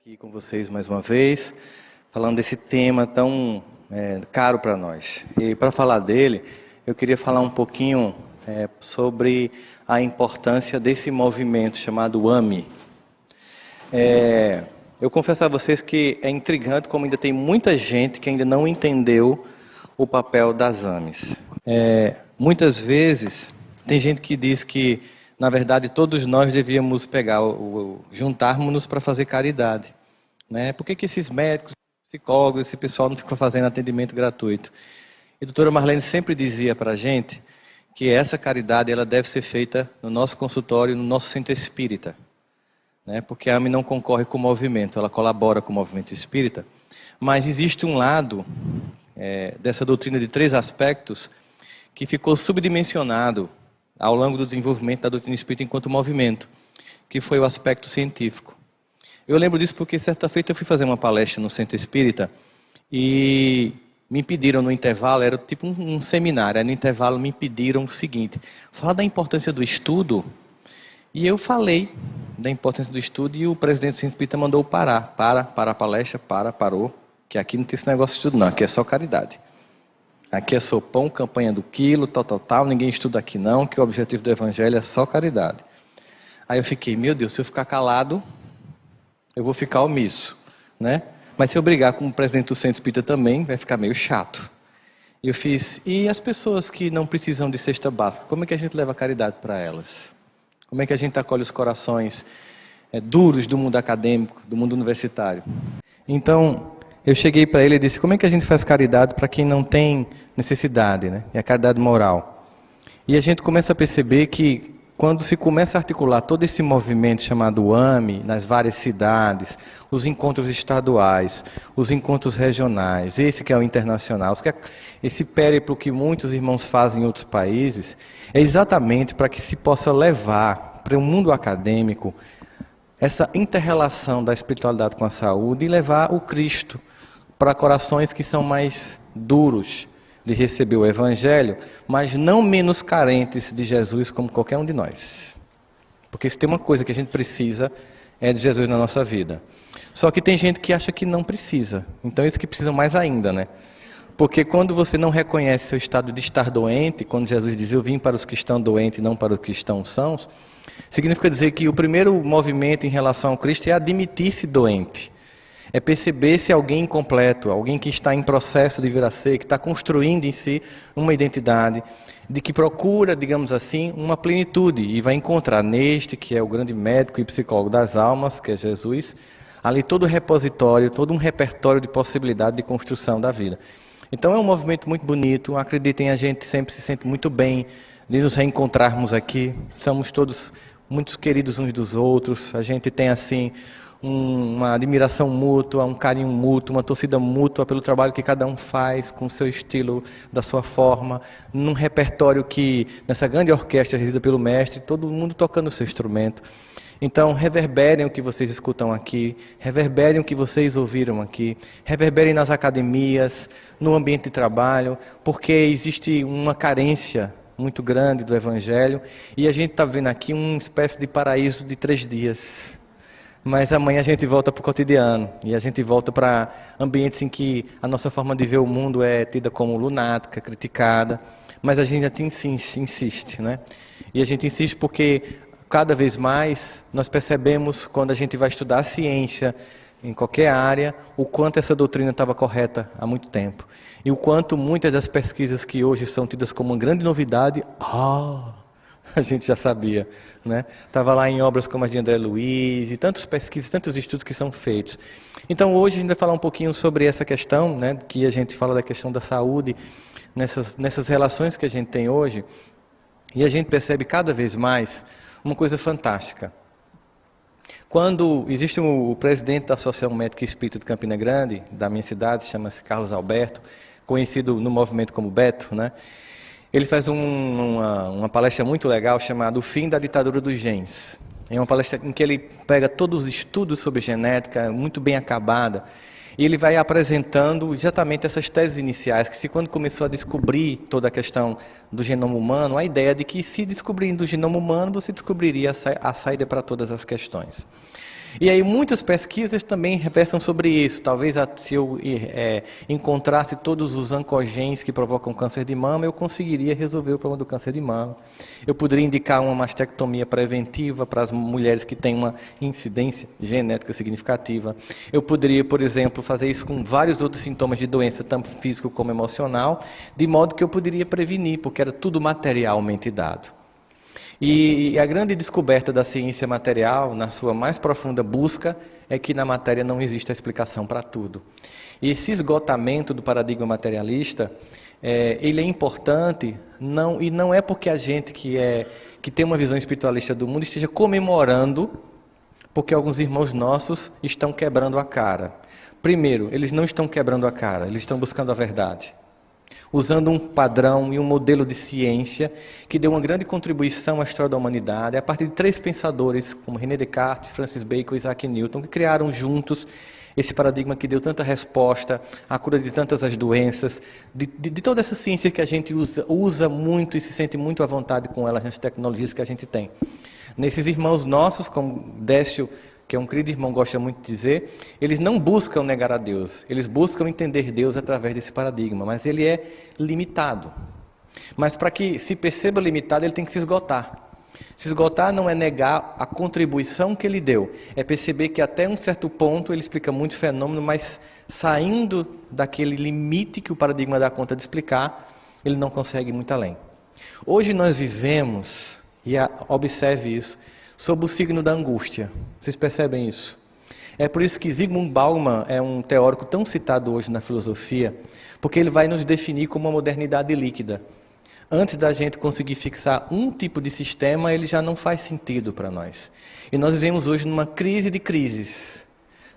aqui com vocês mais uma vez, falando desse tema tão caro para nós. E para falar dele, eu queria falar um pouquinho sobre a importância desse movimento chamado AME. Eu confesso a vocês que é intrigante como ainda tem muita gente que ainda não entendeu o papel das AMEs. Muitas vezes, tem gente que diz que, na verdade, todos nós devíamos pegar, juntarmos-nos para fazer caridade. Né? Por que esses médicos, psicólogos, esse pessoal não fica fazendo atendimento gratuito? E a doutora Marlene sempre dizia para a gente que essa caridade ela deve ser feita no nosso consultório, no nosso centro espírita. Né? Porque a AME não concorre com o movimento, ela colabora com o movimento espírita. Mas existe um lado dessa doutrina de 3 aspectos que ficou subdimensionado ao longo do desenvolvimento da doutrina espírita enquanto movimento, que foi o aspecto científico. Eu lembro disso porque certa feita eu fui fazer uma palestra no centro espírita e me pediram no intervalo, era tipo um seminário, no intervalo me pediram o seguinte, falar da importância do estudo, e eu falei da importância do estudo e o presidente do centro espírita mandou parar a palestra, parou, que aqui não tem esse negócio de estudo não, aqui é só caridade. Aqui é sopão, campanha do quilo, tal, ninguém estuda aqui não, que o objetivo do evangelho é só caridade. Aí eu fiquei, meu Deus, se eu ficar calado, eu vou ficar omisso, né? Mas se eu brigar com o presidente do centro espírita também, vai ficar meio chato. E eu fiz, e as pessoas que não precisam de cesta básica, como é que a gente leva caridade para elas? Como é que a gente acolhe os corações duros do mundo acadêmico, do mundo universitário? Então, eu cheguei para ele e disse, como é que a gente faz caridade para quem não tem necessidade, né? É a caridade moral. E a gente começa a perceber que quando se começa a articular todo esse movimento chamado AME, nas várias cidades, os encontros estaduais, os encontros regionais, esse que é o internacional, esse périplo que muitos irmãos fazem em outros países, é exatamente para que se possa levar para o mundo acadêmico essa inter-relação da espiritualidade com a saúde e levar o Cristo para corações que são mais duros de receber o Evangelho, mas não menos carentes de Jesus como qualquer um de nós. Porque se tem uma coisa que a gente precisa, é de Jesus na nossa vida. Só que tem gente que acha que não precisa. Então eles que precisam mais ainda, né? Porque quando você não reconhece seu estado de estar doente, quando Jesus diz, eu vim para os que estão doentes e não para os que estão sãos, significa dizer que o primeiro movimento em relação ao Cristo é admitir-se doente. É perceber-se alguém incompleto, alguém que está em processo de vir a ser, que está construindo em si uma identidade, de que procura, digamos assim, uma plenitude, e vai encontrar neste, que é o grande médico e psicólogo das almas, que é Jesus, ali todo o repositório, todo um repertório de possibilidade de construção da vida. Então é um movimento muito bonito, acreditem, a gente sempre se sente muito bem de nos reencontrarmos aqui, somos todos muito queridos uns dos outros, a gente tem assim uma admiração mútua, um carinho mútuo, uma torcida mútua pelo trabalho que cada um faz, com o seu estilo, da sua forma, num repertório que, nessa grande orquestra regida pelo mestre, todo mundo tocando o seu instrumento. Então, reverberem o que vocês escutam aqui, reverberem o que vocês ouviram aqui, reverberem nas academias, no ambiente de trabalho, porque existe uma carência muito grande do Evangelho, e a gente está vendo aqui uma espécie de paraíso de 3 dias. Mas amanhã a gente volta para o cotidiano, e a gente volta para ambientes em que a nossa forma de ver o mundo é tida como lunática, criticada, mas a gente insiste, né? E a gente insiste porque cada vez mais nós percebemos, quando a gente vai estudar a ciência, em qualquer área, o quanto essa doutrina estava correta há muito tempo. E o quanto muitas das pesquisas que hoje são tidas como uma grande novidade, a gente já sabia, né? Estava lá em obras como as de André Luiz, e tantas pesquisas, tantos estudos que são feitos. Então hoje a gente vai falar um pouquinho sobre essa questão, né? Que a gente fala da questão da saúde, nessas relações que a gente tem hoje, e a gente percebe cada vez mais uma coisa fantástica. Quando existe o presidente da Associação Médica Espírita de Campina Grande, da minha cidade, chama-se Carlos Alberto, conhecido no movimento como Beto, né? Ele faz uma palestra muito legal chamada O Fim da Ditadura dos Genes. É uma palestra em que ele pega todos os estudos sobre genética, muito bem acabada, e ele vai apresentando exatamente essas teses iniciais, que quando começou a descobrir toda a questão do genoma humano, a ideia de que se descobrindo o genoma humano, você descobriria a saída para todas as questões. E aí muitas pesquisas também versam sobre isso. Talvez se eu encontrasse todos os oncogenes que provocam câncer de mama, eu conseguiria resolver o problema do câncer de mama. Eu poderia indicar uma mastectomia preventiva para as mulheres que têm uma incidência genética significativa. Eu poderia, por exemplo, fazer isso com vários outros sintomas de doença, tanto físico como emocional, de modo que eu poderia prevenir, porque era tudo materialmente dado. E a grande descoberta da ciência material, na sua mais profunda busca, é que na matéria não existe a explicação para tudo. E esse esgotamento do paradigma materialista, ele é importante, e não é porque a gente que tem uma visão espiritualista do mundo esteja comemorando, porque alguns irmãos nossos estão quebrando a cara. Primeiro, eles não estão quebrando a cara, eles estão buscando a verdade, usando um padrão e um modelo de ciência que deu uma grande contribuição à história da humanidade, a partir de 3 pensadores, como René Descartes, Francis Bacon e Isaac Newton, que criaram juntos esse paradigma que deu tanta resposta à cura de tantas as doenças, de toda essa ciência que a gente usa muito e se sente muito à vontade com elas nas tecnologias que a gente tem. Nesses irmãos nossos, como Décio, que é um querido irmão, gosta muito de dizer, eles não buscam negar a Deus, eles buscam entender Deus através desse paradigma, mas ele é limitado. Mas para que se perceba limitado, ele tem que se esgotar. Se esgotar não é negar a contribuição que ele deu, é perceber que até um certo ponto ele explica muito fenômeno, mas saindo daquele limite que o paradigma dá conta de explicar, ele não consegue ir muito além. Hoje nós vivemos, e observe isso, sob o signo da angústia. Vocês percebem isso? É por isso que Zygmunt Bauman é um teórico tão citado hoje na filosofia, porque ele vai nos definir como uma modernidade líquida. Antes da gente conseguir fixar um tipo de sistema, ele já não faz sentido para nós. E nós vivemos hoje numa crise de crises.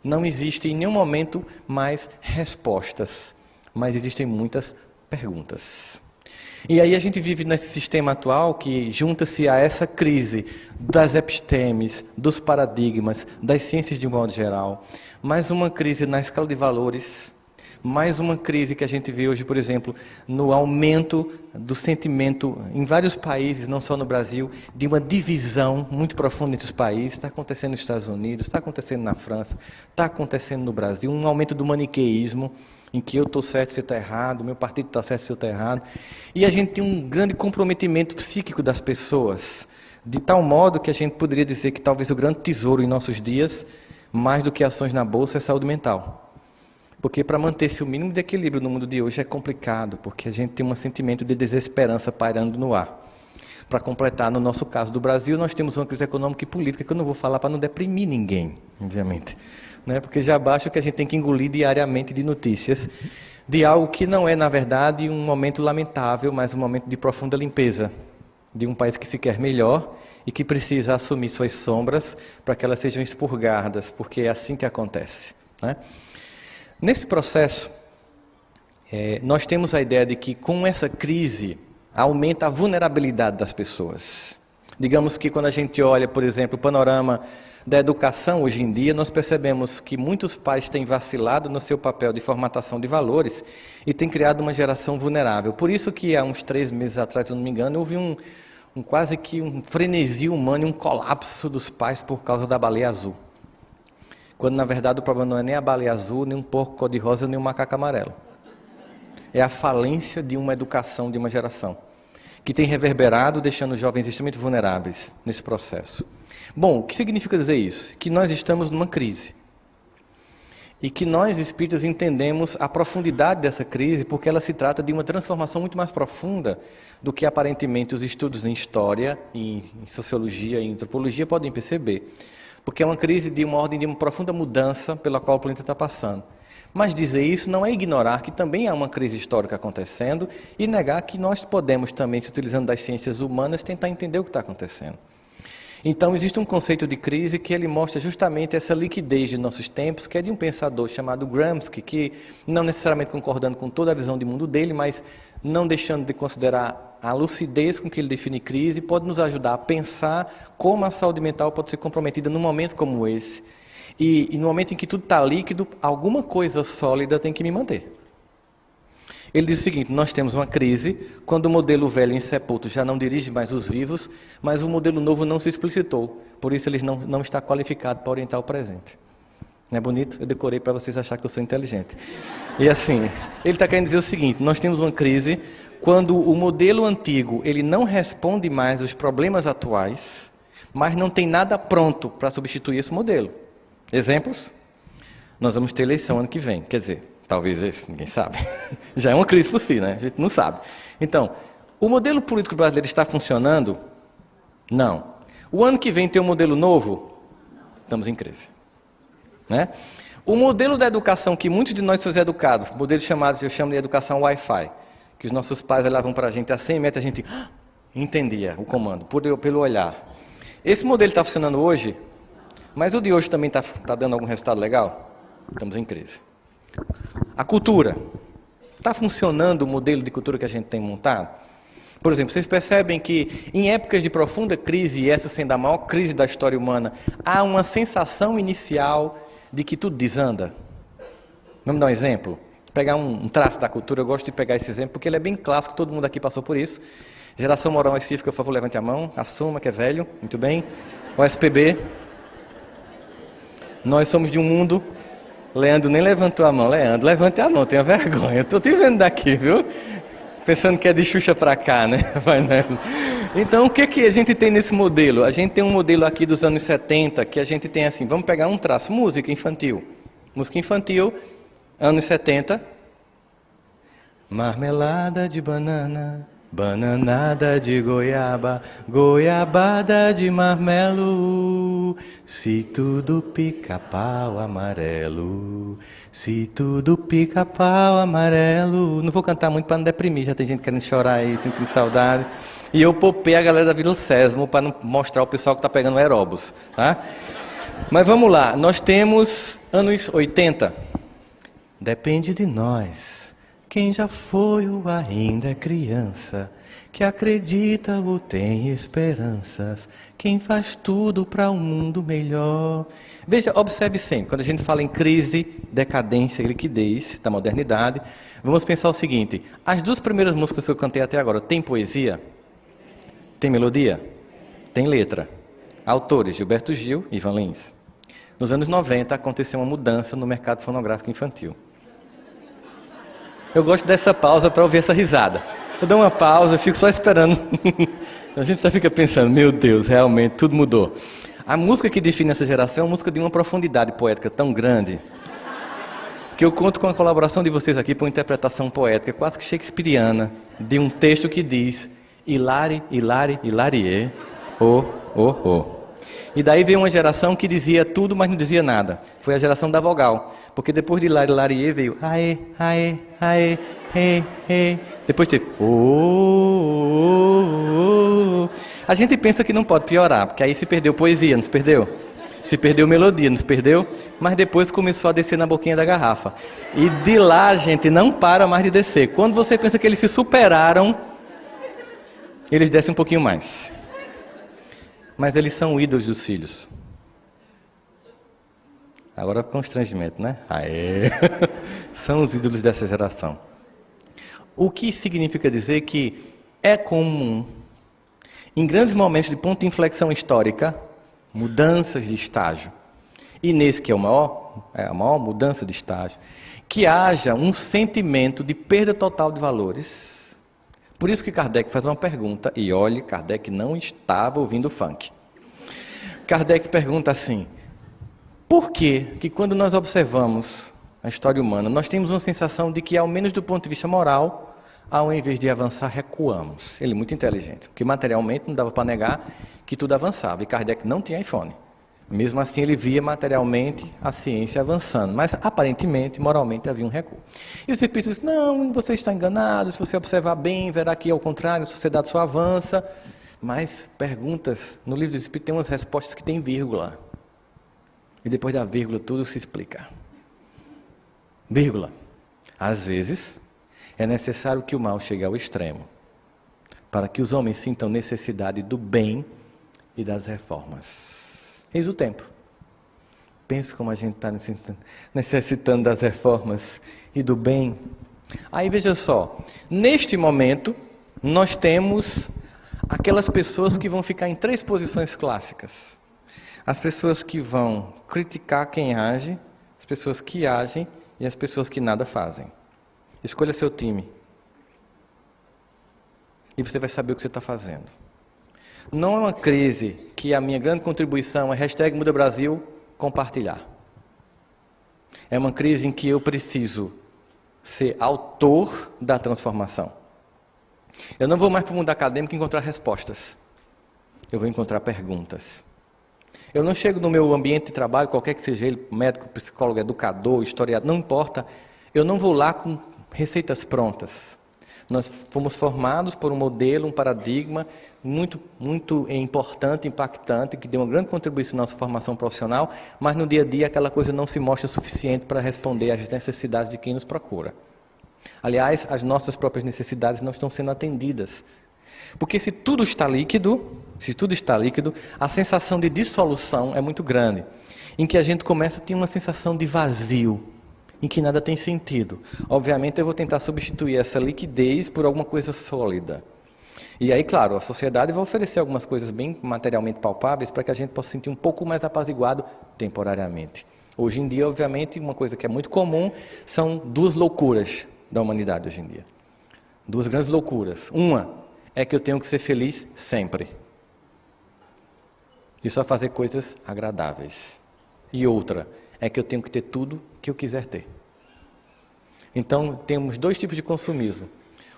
Não existe em nenhum momento mais respostas, mas existem muitas perguntas. E aí a gente vive nesse sistema atual que junta-se a essa crise das epistemes, dos paradigmas, das ciências de um modo geral, mais uma crise na escala de valores, mais uma crise que a gente vê hoje, por exemplo, no aumento do sentimento em vários países, não só no Brasil, de uma divisão muito profunda entre os países. Está acontecendo nos Estados Unidos, está acontecendo na França, está acontecendo no Brasil, um aumento do maniqueísmo, em que eu estou certo, você está errado, meu partido está certo, você está errado. E a gente tem um grande comprometimento psíquico das pessoas, de tal modo que a gente poderia dizer que talvez o grande tesouro em nossos dias, mais do que ações na bolsa, é saúde mental. Porque para manter-se o mínimo de equilíbrio no mundo de hoje é complicado, porque a gente tem um sentimento de desesperança pairando no ar. Para completar, no nosso caso do Brasil, nós temos uma crise econômica e política que eu não vou falar para não deprimir ninguém, obviamente. Porque já basta o que a gente tem que engolir diariamente de notícias, de algo que não é, na verdade, um momento lamentável, mas um momento de profunda limpeza, de um país que se quer melhor e que precisa assumir suas sombras para que elas sejam expurgadas, porque é assim que acontece. Nesse processo, nós temos a ideia de que com essa crise aumenta a vulnerabilidade das pessoas. Digamos que quando a gente olha, por exemplo, o panorama da educação hoje em dia, nós percebemos que muitos pais têm vacilado no seu papel de formatação de valores e têm criado uma geração vulnerável. Por isso que há uns 3 meses atrás, se eu não me engano, houve quase que um frenesi humano e um colapso dos pais por causa da baleia azul. Quando, na verdade, o problema não é nem a baleia azul, nem um porco cor-de-rosa, nem um macaco amarelo. É a falência de uma educação de uma geração, que tem reverberado, deixando os jovens extremamente vulneráveis nesse processo. Bom, o que significa dizer isso? Que nós estamos numa crise. E que nós, espíritas, entendemos a profundidade dessa crise, porque ela se trata de uma transformação muito mais profunda do que aparentemente os estudos em história, em sociologia e em antropologia podem perceber. Porque é uma crise de uma ordem de uma profunda mudança pela qual o planeta está passando. Mas dizer isso não é ignorar que também há uma crise histórica acontecendo e negar que nós podemos também, se utilizando das ciências humanas, tentar entender o que está acontecendo. Então, existe um conceito de crise que ele mostra justamente essa liquidez de nossos tempos, que é de um pensador chamado Gramsci, que não necessariamente concordando com toda a visão de mundo dele, mas não deixando de considerar a lucidez com que ele define crise, pode nos ajudar a pensar como a saúde mental pode ser comprometida num momento como esse. E no momento em que tudo está líquido, alguma coisa sólida tem que me manter. Ele diz o seguinte: nós temos uma crise quando o modelo velho insepulto já não dirige mais os vivos, mas o modelo novo não se explicitou. Por isso ele não está qualificado para orientar o presente. Não é bonito? Eu decorei para vocês acharem que eu sou inteligente. E assim, ele está querendo dizer o seguinte: nós temos uma crise quando o modelo antigo ele não responde mais aos problemas atuais, mas não tem nada pronto para substituir esse modelo. Exemplos? Nós vamos ter eleição ano que vem, quer dizer, talvez esse, ninguém sabe. Já é uma crise por si, né? A gente não sabe. Então, o modelo político brasileiro está funcionando? Não. O ano que vem tem um modelo novo? Estamos em crise. Né? O modelo da educação que muitos de nós somos educados, modelo chamado, eu chamo de educação Wi-Fi, que os nossos pais olhavam para a gente a 100 metros, a gente entendia o comando, pelo olhar. Esse modelo está funcionando hoje, mas o de hoje também está dando algum resultado legal? Estamos em crise. A cultura. Está funcionando o modelo de cultura que a gente tem montado? Por exemplo, vocês percebem que em épocas de profunda crise, e essa sendo a maior crise da história humana, há uma sensação inicial de que tudo desanda? Vamos dar um exemplo? Pegar um traço da cultura, eu gosto de pegar esse exemplo, porque ele é bem clássico, todo mundo aqui passou por isso. Geração moral e cívica, por favor, levante a mão, assuma que é velho, muito bem. O SPB. Nós somos de um mundo... Leandro nem levantou a mão. Leandro, levante a mão, tenha vergonha. Eu estou te vendo daqui, viu? Pensando que é de Xuxa para cá, né? Então, o que a gente tem nesse modelo? A gente tem um modelo aqui dos anos 70, que a gente tem assim, vamos pegar um traço, música infantil. Música infantil, anos 70. Marmelada de banana, bananada de goiaba, goiabada de marmelo, se tudo pica-pau amarelo, se tudo pica-pau amarelo. Não vou cantar muito para não deprimir, já tem gente querendo chorar aí, sentindo saudade. E eu popei a galera da Vila Sésamo para não mostrar o pessoal que está pegando aeróbus, tá? Mas vamos lá, nós temos anos 80. Depende de nós. Quem já foi ou ainda é criança, que acredita ou tem esperanças, quem faz tudo para um mundo melhor. Veja, observe sempre, quando a gente fala em crise, decadência e liquidez da modernidade, vamos pensar o seguinte: as duas primeiras músicas que eu cantei até agora, tem poesia? Tem melodia? Tem letra? Autores, Gilberto Gil e Ivan Lins. Nos anos 90 aconteceu uma mudança no mercado fonográfico infantil. Eu gosto dessa pausa para ouvir essa risada. Eu dou uma pausa, fico só esperando. A gente só fica pensando, meu Deus, realmente tudo mudou. A música que define essa geração é uma música de uma profundidade poética tão grande, que eu conto com a colaboração de vocês aqui para uma interpretação poética, quase que shakespeariana, de um texto que diz: Hilari, Hilari, Hilarie, oh, oh, oh. E daí veio uma geração que dizia tudo, mas não dizia nada. Foi a geração da vogal. Porque depois de Hilari, Hilarie veio aê, aê, aê, he, he. Depois teve oh, oh, oh. A gente pensa que não pode piorar, porque aí se perdeu poesia, não se perdeu? Se perdeu melodia, não se perdeu? Mas depois começou a descer na boquinha da garrafa. E de lá a gente não para mais de descer. Quando você pensa que eles se superaram, eles descem um pouquinho mais. Mas eles são ídolos dos filhos. Agora constrangimento, né? Aê. São os ídolos dessa geração. O que significa dizer que é comum, em grandes momentos de ponto de inflexão histórica, mudanças de estágio, e nesse que é a maior mudança de estágio, que haja um sentimento de perda total de valores. Por isso que Kardec faz uma pergunta, e olhe, Kardec não estava ouvindo funk. Kardec pergunta assim: por que quando nós observamos a história humana, nós temos uma sensação de que, ao menos do ponto de vista moral, ao invés de avançar, recuamos? Ele é muito inteligente, porque materialmente não dava para negar que tudo avançava, e Kardec não tinha iPhone. Mesmo assim, ele via materialmente a ciência avançando, mas aparentemente, moralmente, havia um recuo. E os espíritos dizem: não, você está enganado, se você observar bem, verá que, ao contrário, a sociedade só avança. Mas perguntas, no livro dos Espíritos tem umas respostas que tem vírgula. E depois da vírgula tudo se explica. Vírgula. Às vezes, é necessário que o mal chegue ao extremo, para que os homens sintam necessidade do bem e das reformas. Eis o tempo. Pense como a gente está necessitando das reformas e do bem. Aí veja só, neste momento, nós temos aquelas pessoas que vão ficar em 3 posições clássicas. As pessoas que vão criticar quem age, as pessoas que agem e as pessoas que nada fazem. Escolha seu time. E você vai saber o que você está fazendo. Não é uma crise que a minha grande contribuição é #MudaBrasil compartilhar. É uma crise em que eu preciso ser autor da transformação. Eu não vou mais para o mundo acadêmico encontrar respostas. Eu vou encontrar perguntas. Eu não chego no meu ambiente de trabalho, qualquer que seja ele, médico, psicólogo, educador, historiador, não importa. Eu não vou lá com receitas prontas. Nós fomos formados por um modelo, um paradigma muito importante, impactante, que deu uma grande contribuição na nossa formação profissional, mas no dia a dia aquela coisa não se mostra suficiente para responder às necessidades de quem nos procura. Aliás, as nossas próprias necessidades não estão sendo atendidas. Porque se tudo está líquido, a sensação de dissolução é muito grande, em que a gente começa a ter uma sensação de vazio, em que nada tem sentido. Obviamente eu vou tentar substituir essa liquidez por alguma coisa sólida. E aí, claro, a sociedade vai oferecer algumas coisas bem materialmente palpáveis para que a gente possa se sentir um pouco mais apaziguado temporariamente. Hoje em dia, obviamente, uma coisa que é muito comum são 2 loucuras da humanidade hoje em dia. 2 grandes loucuras. Uma é que eu tenho que ser feliz sempre. E só fazer coisas agradáveis. E outra é que eu tenho que ter tudo que eu quiser ter. Então, temos 2 tipos de consumismo.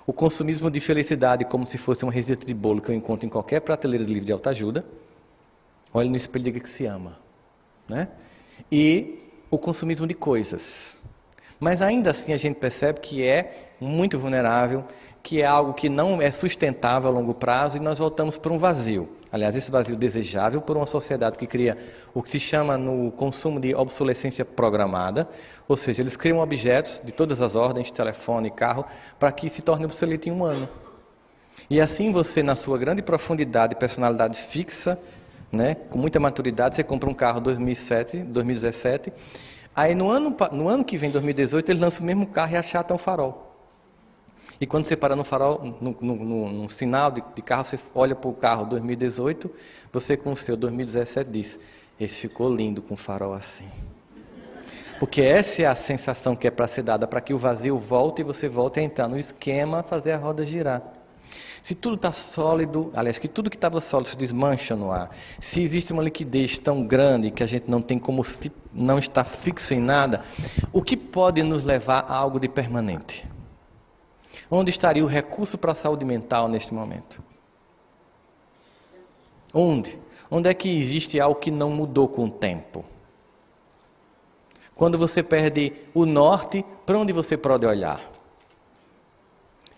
O consumismo de felicidade, como se fosse uma receita de bolo que eu encontro em qualquer prateleira de livro de autoajuda. Olha no espelho e diga que se ama. Né? E o consumismo de coisas. Mas ainda assim a gente percebe que é muito vulnerável, que é algo que não é sustentável a longo prazo e nós voltamos para um vazio. Aliás, esse vazio desejável por uma sociedade que cria o que se chama no consumo de obsolescência programada, ou seja, eles criam objetos de todas as ordens, telefone, carro, para que se torne obsoleto em um ano. E assim você, na sua grande profundidade e personalidade fixa, né, com muita maturidade, você compra um carro 2017, aí no ano que vem, 2018, ele lança o mesmo carro e achata o farol. E quando você para no farol, no sinal de carro, você olha para o carro 2018, você com o seu 2017 diz, esse ficou lindo com o farol assim. Porque essa é a sensação que é para ser dada, para que o vazio volte e você volte a entrar no esquema, fazer a roda girar. Se tudo está sólido, aliás, que tudo que estava sólido se desmancha no ar, se existe uma liquidez tão grande que a gente não tem como não estar fixo em nada, o que pode nos levar a algo de permanente? Onde estaria o recurso para a saúde mental neste momento? Onde? Onde é que existe algo que não mudou com o tempo? Quando você perde o norte, para onde você pode olhar?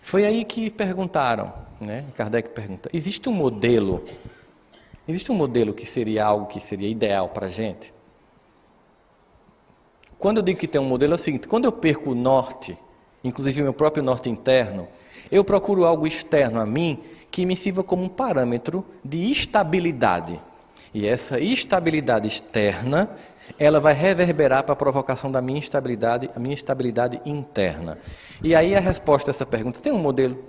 Foi aí que perguntaram, né? Kardec pergunta, existe um modelo que seria algo que seria ideal para a gente? Quando eu digo que tem um modelo é o seguinte, quando eu perco o norte, inclusive o meu próprio norte interno, eu procuro algo externo a mim que me sirva como um parâmetro de estabilidade. E essa estabilidade externa, ela vai reverberar para a provocação da minha estabilidade, a minha estabilidade interna. E aí a resposta a essa pergunta, tem um modelo?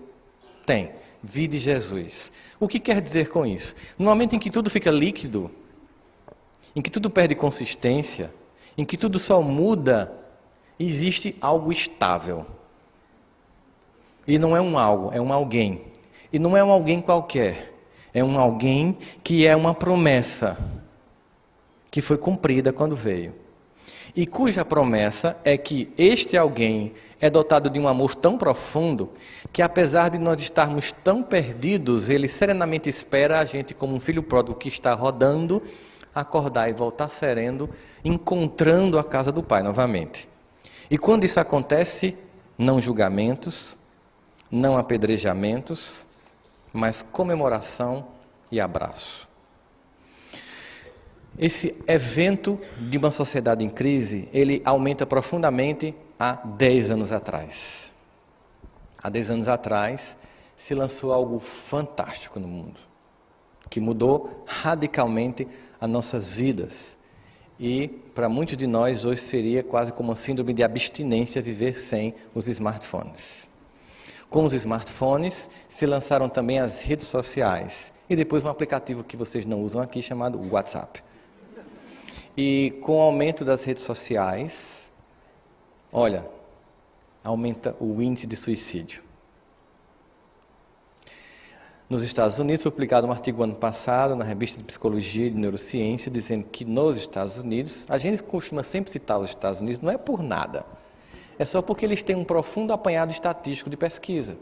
Tem. Vide Jesus. O que quer dizer com isso? No momento em que tudo fica líquido, em que tudo perde consistência, em que tudo só muda, existe algo estável. E não é um algo, é um alguém. E não é um alguém qualquer. É um alguém que é uma promessa que foi cumprida quando veio. E cuja promessa é que este alguém é dotado de um amor tão profundo que, apesar de nós estarmos tão perdidos, ele serenamente espera a gente, como um filho pródigo que está rodando, acordar e voltar sereno, encontrando a casa do Pai novamente. E quando isso acontece, não julgamentos, não apedrejamentos, mas comemoração e abraço. Esse evento de uma sociedade em crise, ele aumenta profundamente há 10 anos atrás. Há 10 anos atrás, se lançou algo fantástico no mundo, que mudou radicalmente as nossas vidas. E para muitos de nós hoje seria quase como uma síndrome de abstinência viver sem os smartphones. Com os smartphones se lançaram também as redes sociais e depois um aplicativo que vocês não usam aqui chamado WhatsApp. E com o aumento das redes sociais, olha, aumenta o índice de suicídio. Nos Estados Unidos foi publicado um artigo ano passado na revista de Psicologia e de Neurociência dizendo que nos Estados Unidos, a gente costuma sempre citar os Estados Unidos, não é por nada, é só porque eles têm um profundo apanhado estatístico de pesquisa.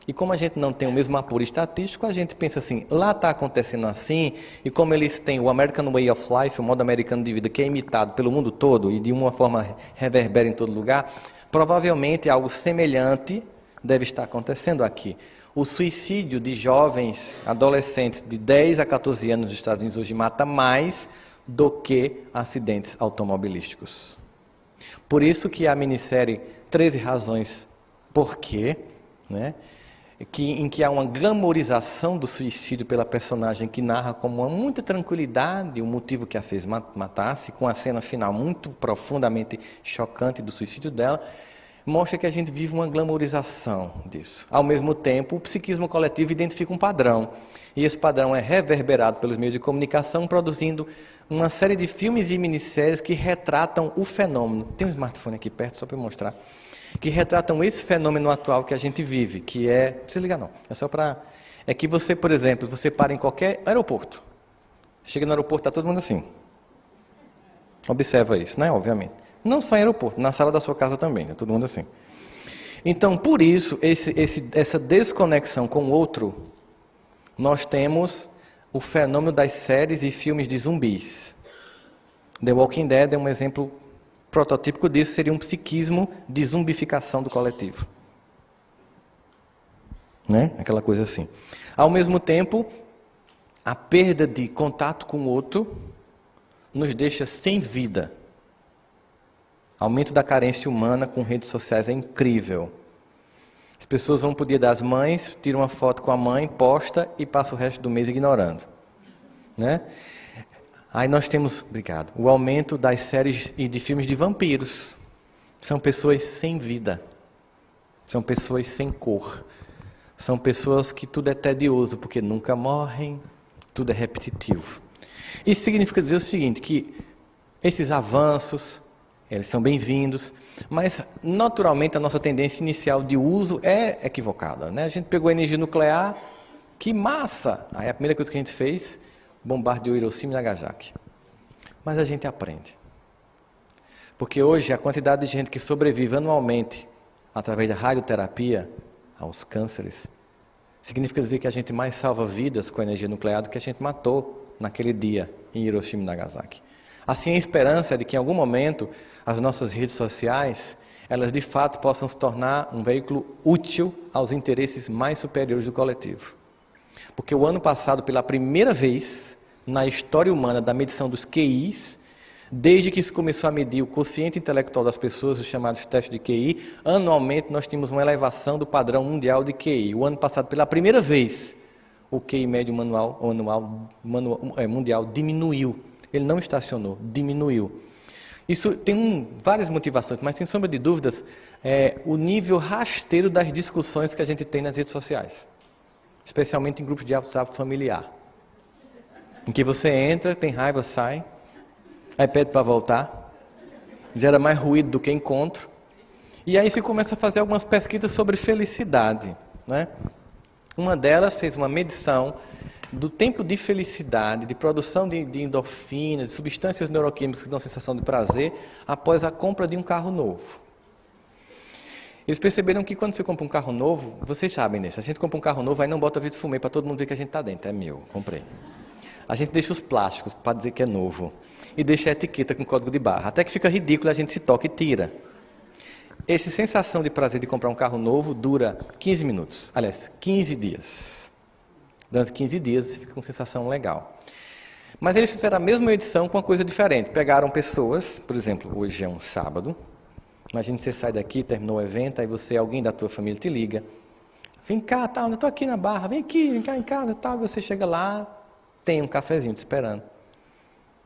E como a gente não tem o mesmo apuro estatístico, a gente pensa assim, lá está acontecendo assim, e como eles têm o American Way of Life, o modo americano de vida, que é imitado pelo mundo todo e de uma forma reverbera em todo lugar, provavelmente algo semelhante deve estar acontecendo aqui. O suicídio de jovens, adolescentes de 10 a 14 anos nos Estados Unidos hoje mata mais do que acidentes automobilísticos. Por isso que a minissérie 13 Razões Por Quê, né, em que há uma glamorização do suicídio pela personagem que narra com muita tranquilidade o motivo que a fez matar-se, com a cena final muito profundamente chocante do suicídio dela, mostra que a gente vive uma glamorização disso. Ao mesmo tempo, o psiquismo coletivo identifica um padrão, e esse padrão é reverberado pelos meios de comunicação, produzindo uma série de filmes e minisséries que retratam o fenômeno. Tem um smartphone aqui perto, só para eu mostrar. Que retratam esse fenômeno atual que a gente vive, que é... Não precisa ligar não, é só para... É que você, por exemplo, você para em qualquer aeroporto. Chega no aeroporto, está todo mundo assim. Observa isso, né? Obviamente. Não só em aeroporto, na sala da sua casa também, é todo mundo assim. Então, por isso, essa desconexão com o outro, nós temos o fenômeno das séries e filmes de zumbis. The Walking Dead é um exemplo prototípico disso, seria um psiquismo de zumbificação do coletivo. Né? Aquela coisa assim. Ao mesmo tempo, a perda de contato com o outro nos deixa sem vida. Aumento da carência humana com redes sociais é incrível. As pessoas vão para o Dia das Mães, tiram uma foto com a mãe, posta e passa o resto do mês ignorando. Né? Aí nós temos, obrigado, o aumento das séries e de filmes de vampiros. São pessoas sem vida. São pessoas sem cor. São pessoas que tudo é tedioso, porque nunca morrem, tudo é repetitivo. Isso significa dizer o seguinte, que esses avanços... Eles são bem-vindos, mas naturalmente a nossa tendência inicial de uso é equivocada. Né? A gente pegou a energia nuclear, que massa! Aí a primeira coisa que a gente fez, bombardeou Hiroshima e Nagasaki. Mas a gente aprende. Porque hoje a quantidade de gente que sobrevive anualmente através da radioterapia aos cânceres, significa dizer que a gente mais salva vidas com a energia nuclear do que a gente matou naquele dia em Hiroshima e Nagasaki. Assim, a esperança é de que em algum momento as nossas redes sociais, elas de fato possam se tornar um veículo útil aos interesses mais superiores do coletivo. Porque o ano passado, pela primeira vez na história humana da medição dos QIs, desde que se começou a medir o quociente intelectual das pessoas, os chamados testes de QI, anualmente nós tínhamos uma elevação do padrão mundial de QI. O ano passado, pela primeira vez, o QI médio mundial diminuiu. Ele não estacionou, diminuiu. Isso tem várias motivações, mas sem sombra de dúvidas, o nível rasteiro das discussões que a gente tem nas redes sociais. Especialmente em grupos de WhatsApp familiar. Em que você entra, tem raiva, sai, aí pede para voltar, gera mais ruído do que encontro. E aí se começa a fazer algumas pesquisas sobre felicidade. Né? Uma delas fez uma medição do tempo de felicidade, de produção de endorfinas, de substâncias neuroquímicas que dão sensação de prazer, após a compra de um carro novo. Eles perceberam que quando você compra um carro novo, vocês sabem disso, a gente compra um carro novo, aí não bota vidro de fumê para todo mundo ver que a gente está dentro, é meu, comprei. A gente deixa os plásticos para dizer que é novo, e deixa a etiqueta com código de barra, até que fica ridículo, a gente se toca e tira. Essa sensação de prazer de comprar um carro novo dura 15 minutos, aliás, 15 dias. Durante 15 dias você fica com sensação legal. Mas eles fizeram a mesma edição com uma coisa diferente. Pegaram pessoas, por exemplo, hoje é um sábado. Imagina que você sai daqui, terminou o evento, aí alguém da tua família te liga. Vem cá, tal, eu estou aqui na Barra, vem aqui, vem cá em casa, tal. Você chega lá, tem um cafezinho te esperando.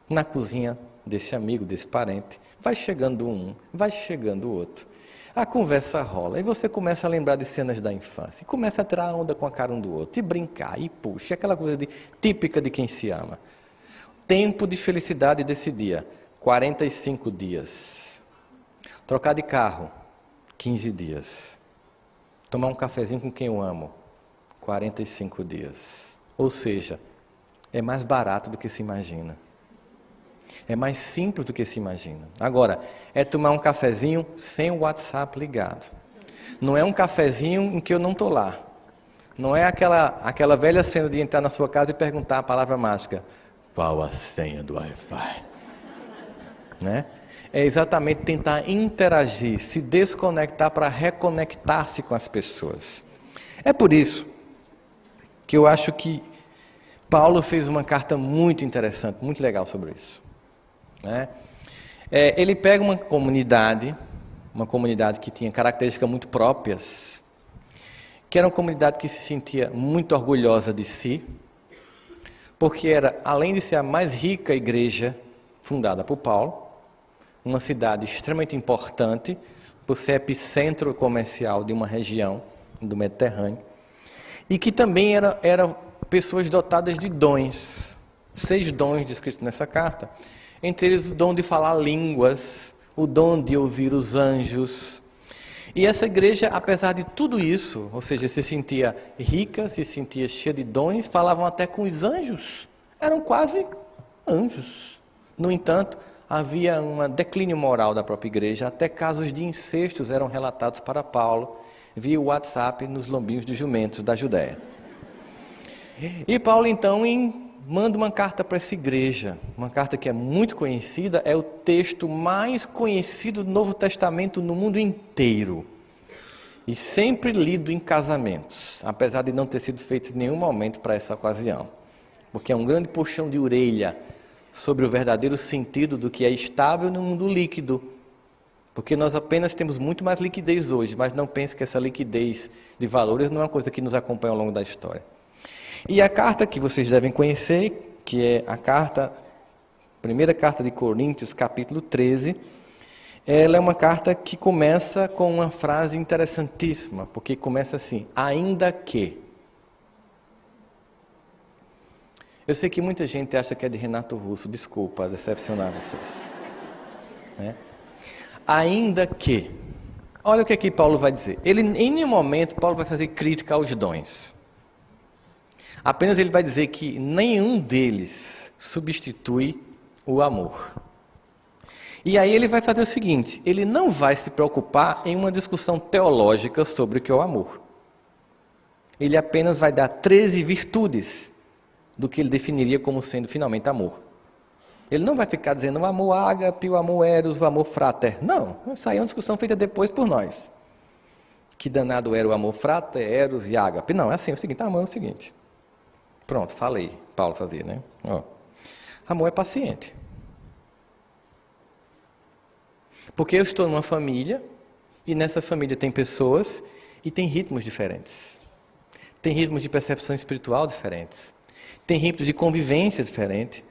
Na cozinha, desse amigo, desse parente. Vai chegando um, vai chegando o outro. A conversa rola, e você começa a lembrar de cenas da infância, e começa a tirar onda com a cara um do outro, e brincar, e puxa, aquela coisa típica de quem se ama. Tempo de felicidade desse dia, 45 dias. Trocar de carro, 15 dias. Tomar um cafezinho com quem eu amo, 45 dias. Ou seja, é mais barato do que se imagina. É mais simples do que se imagina. Agora, é tomar um cafezinho sem o WhatsApp ligado. Não é um cafezinho em que eu não estou lá. Não é aquela velha cena de entrar na sua casa e perguntar a palavra mágica. Qual a senha do Wi-Fi? Né? É exatamente tentar interagir, se desconectar para reconectar-se com as pessoas. É por isso que eu acho que Paulo fez uma carta muito interessante, muito legal sobre isso. Né? Ele pega uma comunidade que tinha características muito próprias, que era uma comunidade que se sentia muito orgulhosa de si, porque era, além de ser a mais rica igreja fundada por Paulo, uma cidade extremamente importante, por ser epicentro comercial de uma região do Mediterrâneo, e que também era pessoas dotadas de dons, 6 dons descritos nessa carta, entre eles o dom de falar línguas, o dom de ouvir os anjos. E essa igreja, apesar de tudo isso, ou seja, se sentia rica, se sentia cheia de dons, falavam até com os anjos, eram quase anjos. No entanto, havia um declínio moral da própria igreja, até casos de incestos eram relatados para Paulo, via WhatsApp nos lombinhos de jumentos da Judéia. E Paulo, então, manda uma carta para essa igreja, uma carta que é muito conhecida, é o texto mais conhecido do Novo Testamento no mundo inteiro, e sempre lido em casamentos, apesar de não ter sido feito em nenhum momento para essa ocasião, porque é um grande puxão de orelha sobre o verdadeiro sentido do que é estável no mundo líquido, porque nós apenas temos muito mais liquidez hoje, mas não pense que essa liquidez de valores não é uma coisa que nos acompanha ao longo da história. E a carta que vocês devem conhecer, que é a primeira carta de Coríntios, capítulo 13, ela é uma carta que começa com uma frase interessantíssima, porque começa assim, ainda que. Eu sei que muita gente acha que é de Renato Russo, desculpa decepcionar vocês. Ainda que. Olha o que aqui Paulo vai dizer. Em nenhum momento Paulo vai fazer crítica aos dons. Apenas ele vai dizer que nenhum deles substitui o amor. E aí ele vai fazer o seguinte, ele não vai se preocupar em uma discussão teológica sobre o que é o amor. Ele apenas vai dar 13 virtudes do que ele definiria como sendo finalmente amor. Ele não vai ficar dizendo o amor ágape, o amor eros, o amor frater. Não, isso aí é uma discussão feita depois por nós. Que danado era o amor frater, eros e ágape. Não, é assim, é o seguinte, amor é o seguinte. Pronto, falei, Paulo fazia, né? Amor é paciente. Porque eu estou numa família, e nessa família tem pessoas, e tem ritmos diferentes. Tem ritmos de percepção espiritual diferentes. Tem ritmos de convivência diferentes.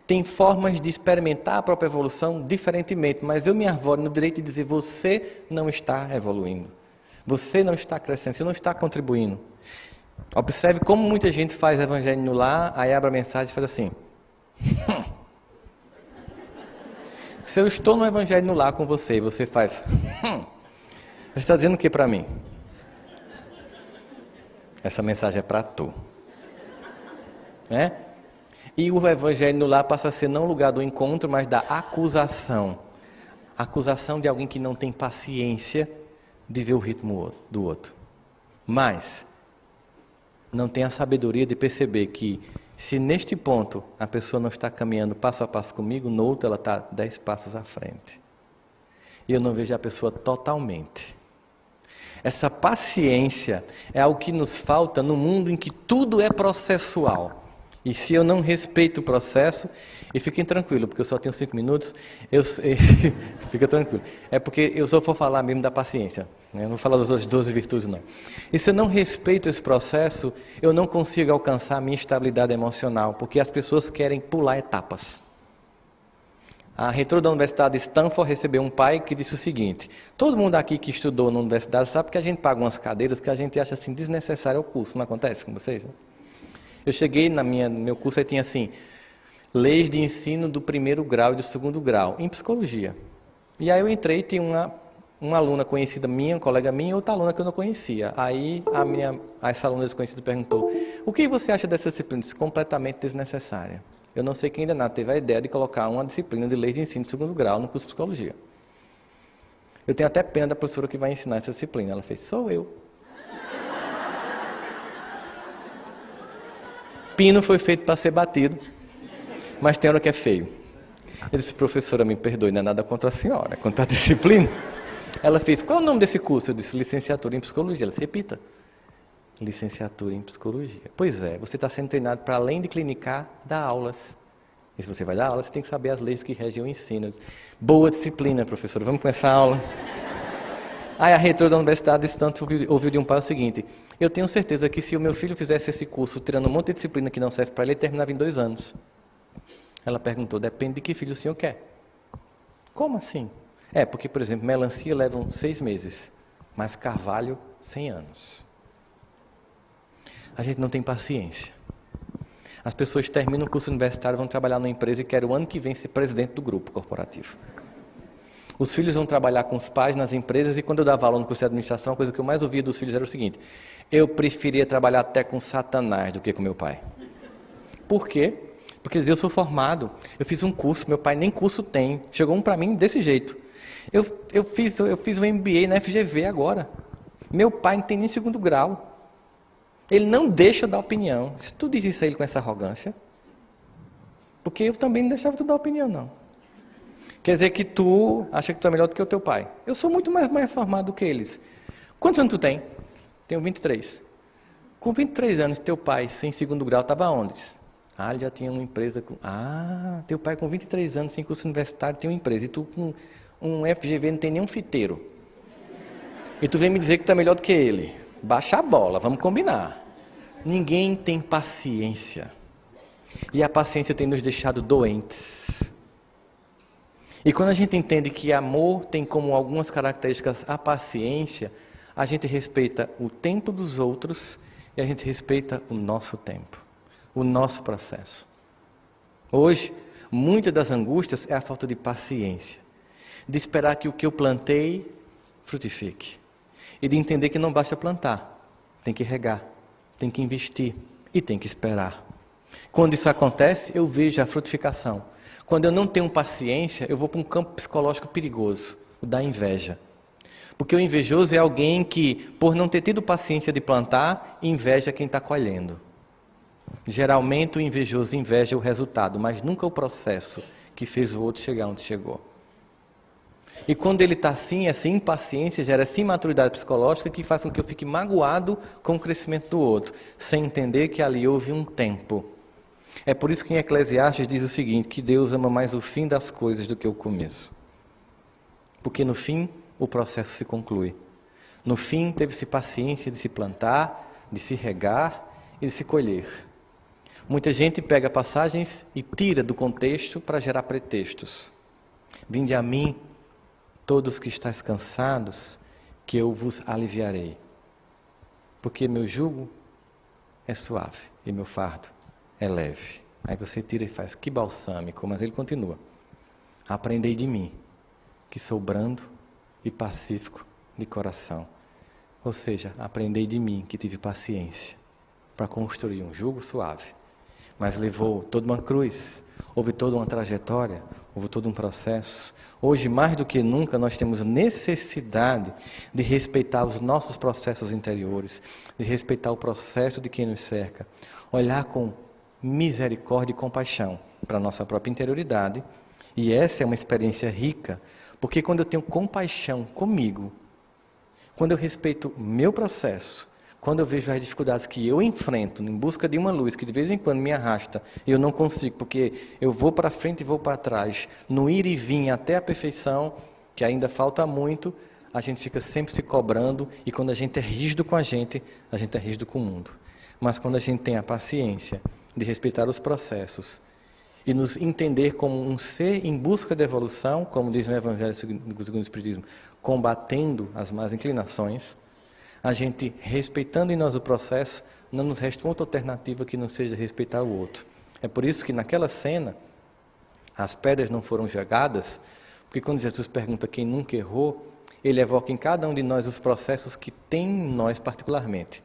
Tem formas de experimentar a própria evolução diferentemente, mas eu me arvoro no direito de dizer, você não está evoluindo. Você não está crescendo, você não está contribuindo. Observe como muita gente faz evangelho no lar, aí abre a mensagem e faz assim. Se eu estou no evangelho no lar com você e você faz... Você está dizendo o que para mim? Essa mensagem é para tu. Né? E o evangelho no lar passa a ser não o lugar do encontro, mas da acusação. Acusação de alguém que não tem paciência de ver o ritmo do outro. Mas... não tem a sabedoria de perceber que, se neste ponto a pessoa não está caminhando passo a passo comigo, no outro ela está 10 passos à frente. E eu não vejo a pessoa totalmente. Essa paciência é algo que nos falta no mundo em que tudo é processual. E se eu não respeito o processo, e fiquem tranquilos, porque eu só tenho 5 minutos, fica tranquilo. É porque eu só vou falar mesmo da paciência. Eu não vou falar das outras 12 virtudes, não. E se eu não respeito esse processo, eu não consigo alcançar a minha estabilidade emocional, porque as pessoas querem pular etapas. A reitora da Universidade de Stanford recebeu um pai que disse o seguinte: todo mundo aqui que estudou na universidade sabe que a gente paga umas cadeiras que a gente acha assim desnecessário ao curso. Não acontece com vocês? Né? Eu cheguei no meu curso e tinha assim, leis de ensino do primeiro grau e do segundo grau, em psicologia. E aí eu entrei e tinha uma aluna conhecida minha, um colega minha, e outra aluna que eu não conhecia. Aí essa aluna desconhecida perguntou: o que você acha dessa disciplina? Disse: completamente desnecessária. Eu não sei quem ainda nada teve a ideia de colocar uma disciplina de leis de ensino de segundo grau no curso de psicologia. Eu tenho até pena da professora que vai ensinar essa disciplina. Ela fez: sou eu. Pino foi feito para ser batido, mas tem hora que é feio. Eu disse: professora, me perdoe, não é nada contra a senhora, é contra a disciplina. Ela fez: qual é o nome desse curso? Eu disse: licenciatura em psicologia. Ela disse: repita. Licenciatura em psicologia. Pois é, você está sendo treinado para, além de clinicar, dar aulas. E se você vai dar aula, você tem que saber as leis que regem o ensino. Eu disse: boa disciplina, professora, vamos começar a aula. Aí a reitora da Universidade de Stanford ouviu de um pai o seguinte: eu tenho certeza que se o meu filho fizesse esse curso, tirando um monte de disciplina que não serve para ele terminava em 2 anos. Ela perguntou: depende de que filho o senhor quer. Como assim? Porque, por exemplo, melancia levam 6 meses, mas carvalho, 100 anos. A gente não tem paciência. As pessoas terminam o curso universitário, vão trabalhar numa empresa e querem o ano que vem ser presidente do grupo corporativo. Os filhos vão trabalhar com os pais nas empresas e quando eu dava aula no curso de administração, a coisa que eu mais ouvia dos filhos era o seguinte: eu preferia trabalhar até com Satanás do que com meu pai. Por quê? Porque eles diziam: eu sou formado, eu fiz um curso, meu pai nem curso tem. Chegou um para mim desse jeito: eu fiz um MBA na FGV agora. Meu pai não tem nem 2º grau. Ele não deixa eu dar opinião. Se tu diz isso a ele com essa arrogância, porque eu também não deixava tu dar opinião, não. Quer dizer que tu acha que tu é melhor do que o teu pai. Eu sou muito mais formado do que eles. Quantos anos tu tem? Tenho 23. Com 23 anos, teu pai, sem 2º grau, estava onde? Ele já tinha uma empresa com... teu pai com 23 anos, sem curso universitário, tem uma empresa. E tu com um FGV não tem nem um fiteiro. E tu vem me dizer que tu é melhor do que ele. Baixa a bola, vamos combinar. Ninguém tem paciência. E a paciência tem nos deixado doentes. E quando a gente entende que amor tem como algumas características a paciência, a gente respeita o tempo dos outros e a gente respeita o nosso tempo, o nosso processo. Hoje, muitas das angústias é a falta de paciência, de esperar que o que eu plantei frutifique. E de entender que não basta plantar, tem que regar, tem que investir e tem que esperar. Quando isso acontece, eu vejo a frutificação. Quando eu não tenho paciência, eu vou para um campo psicológico perigoso, o da inveja. Porque o invejoso é alguém que, por não ter tido paciência de plantar, inveja quem está colhendo. Geralmente o invejoso inveja o resultado, mas nunca o processo que fez o outro chegar onde chegou. E quando ele está assim, essa impaciência gera essa imaturidade psicológica que faz com que eu fique magoado com o crescimento do outro, sem entender que ali houve um tempo. É por isso que em Eclesiastes diz o seguinte, que Deus ama mais o fim das coisas do que o começo. Porque no fim, o processo se conclui. No fim, teve-se paciência de se plantar, de se regar e de se colher. Muita gente pega passagens e tira do contexto para gerar pretextos. Vinde a mim, todos que estáis cansados, que eu vos aliviarei. Porque meu jugo é suave e meu fardo é leve. Aí você tira e faz: que balsâmico, mas ele continua: aprendei de mim, que sou brando e pacífico de coração. Ou seja, aprendei de mim, que tive paciência para construir um jugo suave. Mas levou toda uma cruz, houve toda uma trajetória, houve todo um processo. Hoje, mais do que nunca, nós temos necessidade de respeitar os nossos processos interiores, de respeitar o processo de quem nos cerca, olhar com misericórdia e compaixão para a nossa própria interioridade. E essa é uma experiência rica, porque quando eu tenho compaixão comigo, quando eu respeito o meu processo, quando eu vejo as dificuldades que eu enfrento em busca de uma luz que de vez em quando me arrasta e eu não consigo, porque eu vou para frente e vou para trás, no ir e vir até a perfeição, que ainda falta muito, a gente fica sempre se cobrando e quando a gente é rígido com a gente é rígido com o mundo. Mas quando a gente tem a paciência de respeitar os processos e nos entender como um ser em busca de evolução, como diz no Evangelho segundo o Espiritismo, combatendo as más inclinações, a gente respeitando em nós o processo, não nos resta outra alternativa que não seja respeitar o outro. É por isso que naquela cena, as pedras não foram jogadas, porque quando Jesus pergunta quem nunca errou, ele evoca em cada um de nós os processos que tem em nós particularmente.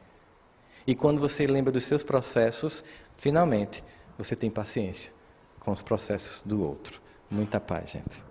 E quando você lembra dos seus processos, finalmente, você tem paciência com os processos do outro. Muita paz, gente.